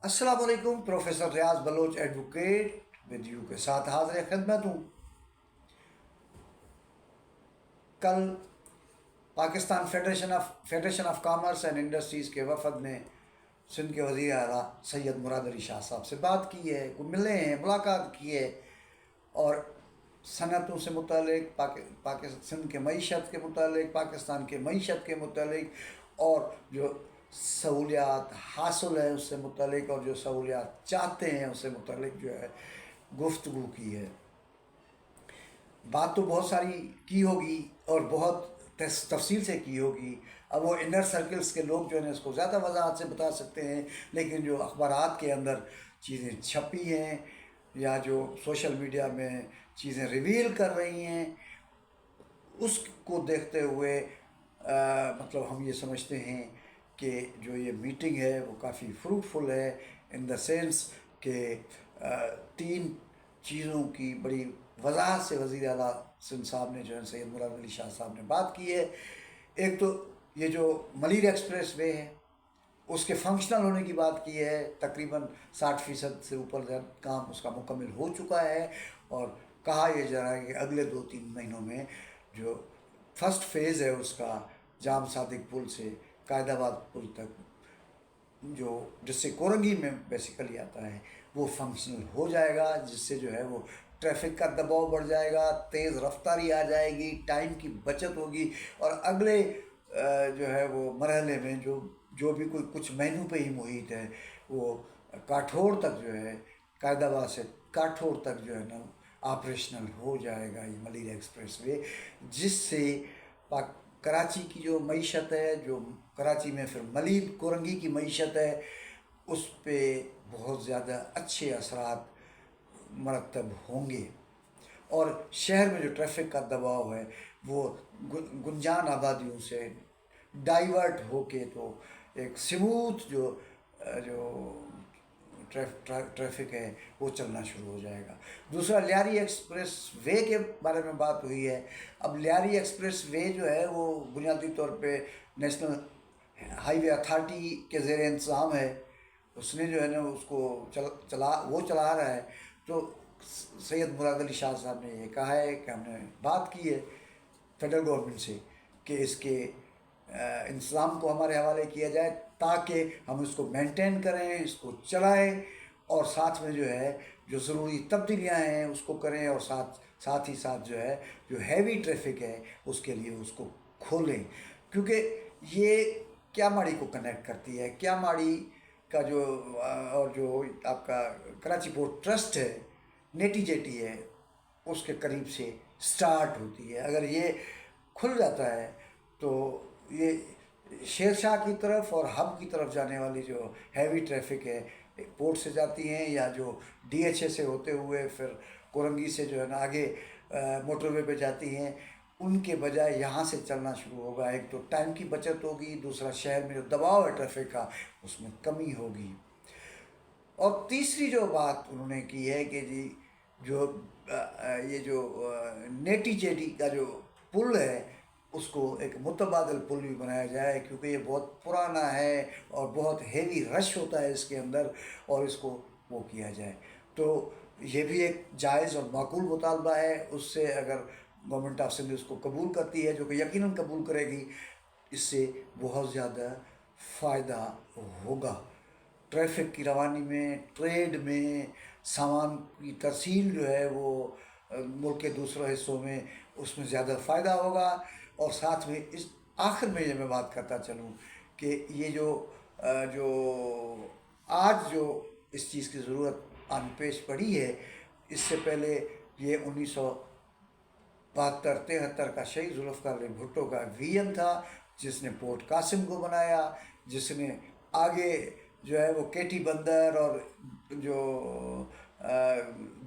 अस्सलाम वालेकुम। Professor Riaz Baloch advocate with you के साथ हाजिर खिदमत हूँ। कल Pakistan federation of commerce and industries के वफद ने सिंध के वज़ीर आला सैयद मुराद अली शाह साहब से बात की है, वो मिले हैं, मुलाकात की है और सनतों से मुतालिक सिंध के मईशत के मुतालिक, पाकिस्तान के मईशत के मुतालिक और जो सहूलियात हासिल है उससे मुतालिक और जो सहूलियात चाहते हैं उससे मुतालिक जो है गुफ्तगू की है। बात तो बहुत सारी की होगी और बहुत तफसील से की होगी। अब वो इनर सर्कल्स के लोग जो हैं इसको ज़्यादा वजाहत से बता सकते हैं, लेकिन जो अखबारात के अंदर चीज़ें छपी हैं या जो सोशल मीडिया में चीज़ें रिवील कर रही हैं उसको देखते हुए मतलब हम ये समझते हैं कि जो ये मीटिंग है वो काफ़ी फ्रूटफुल है, इन द सेंस कि तीन चीज़ों की बड़ी वजाहत से वज़ीर आला सिंध साहब ने जो है सैयद मुराद अली शाह साहब ने बात की है। एक तो ये जो मलिर एक्सप्रेस वे है उसके फंक्शनल होने की बात की है, तकरीबन 60% से ऊपर काम उसका मुकम्मल हो चुका है और कहा यह जा रहा है कि अगले 2-3 महीनों में जो फर्स्ट फेज़ है उसका जाम सादिक पुल से कायदाबाद पुल तक जो जिससे कोरंगी में बेसिकली आता है वो फंक्शनल हो जाएगा, जिससे जो है वो ट्रैफिक का दबाव बढ़ जाएगा, तेज़ रफ्तारी आ जाएगी, टाइम की बचत होगी और अगले जो है वो मरहले में जो भी कोई कुछ महीनों पे ही मुहित है वो काठोर तक जो है कायदाबाद से काठोर तक जो है ना ऑपरेशनल हो जाएगा ये मलिर एक्सप्रेस वे, जिससे कराची की जो मईशत है, जो कराची में फिर मलिर कोरंगी की मईशत है, उस पर बहुत ज़्यादा अच्छे असरात मरतब होंगे और शहर में जो ट्रैफिक का दबाव है वो गुंजान आबादियों से डाइवर्ट होके तो एक स्मूथ जो जो ट्रैफिक है वो चलना शुरू हो जाएगा। दूसरा, लियारी एक्सप्रेस वे के बारे में बात हुई है। अब लियारी एक्सप्रेस वे जो है वो बुनियादी तौर पे नेशनल हाईवे अथॉरिटी के ज़ेर इंतज़ाम है, उसने जो है ना उसको चला रहा है। तो सैयद मुराद अली शाह साहब ने ये कहा है कि हमने बात की है फेडरल गवर्नमेंट से कि इसके इंतज़ाम को हमारे हवाले किया जाए ताकि हम इसको मेंटेन करें, इसको चलाएं और साथ में जो है जो ज़रूरी तब्दीलियाँ हैं उसको करें और साथ ही साथ जो है जो हैवी ट्रैफिक है उसके लिए उसको खोलें, क्योंकि ये क्या माड़ी को कनेक्ट करती है। क्या माड़ी का जो और जो आपका कराची पोर्ट ट्रस्ट है, नेटी जेटी है, उसके करीब से स्टार्ट होती है। अगर ये खुल जाता है तो ये शेरशाह की तरफ और हब की तरफ जाने वाली जो हैवी ट्रैफिक है पोर्ट से जाती हैं या जो डीएचए से होते हुए फिर कोरंगी से जो है ना आगे मोटरवे पे जाती हैं, उनके बजाय यहाँ से चलना शुरू होगा। एक तो टाइम की बचत होगी, दूसरा शहर में जो दबाव है ट्रैफिक का उसमें कमी होगी। और तीसरी जो बात उन्होंने की है कि जी जो ये जो नेटी जेटी का जो पुल है उसको एक मुतबादल पुल भी बनाया जाए, क्योंकि ये बहुत पुराना है और बहुत हेवी रश होता है इसके अंदर, और इसको वो किया जाए। तो ये भी एक जायज़ और माकूल मुतालबा है। उससे अगर गवर्नमेंट ऑफ सिंध उसको कबूल करती है, जो कि यकीनन कबूल करेगी, इससे बहुत ज़्यादा फ़ायदा होगा ट्रैफिक की रवानी में, ट्रेड में, सामान की तरसील जो है वो मुल्क के दूसरे हिस्सों में उसमें ज़्यादा फ़ायदा होगा। और साथ में इस आखिर में ये मैं बात करता चलूँ कि ये जो आज जो इस चीज़ की ज़रूरत आन पेश पड़ी है, इससे पहले ये 1972-73 का शहीद जुल्फ़िकार अली भुट्टो का विजन था, जिसने पोर्ट कासिम को बनाया, जिसने आगे जो है वो केटी बंदर और जो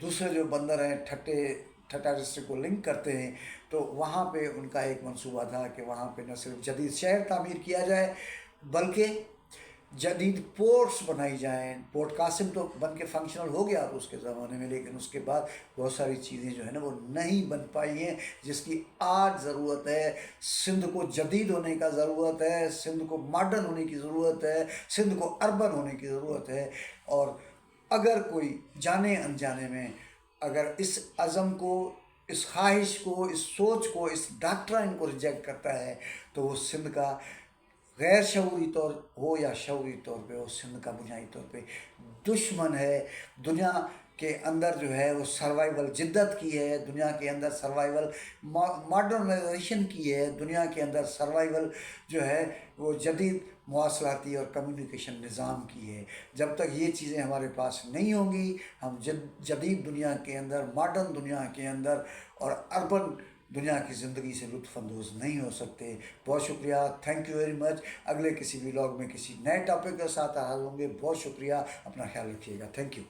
दूसरे जो बंदर हैं ठट्टा डिस्ट्रिक्ट को लिंक करते हैं, तो वहाँ पे उनका एक मंसूबा था कि वहाँ पे न सिर्फ जदीद शहर तामीर किया जाए बल्कि जदीद पोर्ट्स बनाई जाएँ। पोर्ट कासिम तो बन के फंक्शनल हो गया था उसके ज़माने में, लेकिन उसके बाद बहुत सारी चीज़ें जो है ना वो नहीं बन पाई हैं, जिसकी आज ज़रूरत है। सिंध को जदीद होने का ज़रूरत है, सिंध को मॉडर्न होने की ज़रूरत है, सिंध को अर्बन होने की ज़रूरत है। और अगर कोई जाने अनजाने में अगर इस अज़म को, इस ख्वाहिश को, इस सोच को, इस डॉक्ट्राइन को रिजेक्ट करता है, तो वो सिंध का गैर शऊरी तौर हो या शऊरी तौर पे हो, सिंध का बुनियादी तौर पे दुश्मन है। दुनिया के अंदर जो है वो सर्वाइवल जिद्दत की है, दुनिया के अंदर सर्वाइवल मॉडर्नाइजेशन की है, दुनिया के अंदर सर्वाइवल जो है वो जदीद मवासलाती और कम्युनिकेशन निज़ाम की है। जब तक ये चीज़ें हमारे पास नहीं होंगी, हम जदीद दुनिया के अंदर, मॉडर्न दुनिया के अंदर और अर्बन दुनिया की ज़िंदगी से लुत्फ़अंदोज़ नहीं हो सकते। बहुत शुक्रिया, थैंक यू वेरी मच। अगले किसी व्लॉग में किसी नए टॉपिक के साथ हाजिर होंगे। बहुत शुक्रिया, अपना ख्याल रखिएगा, थैंक यू।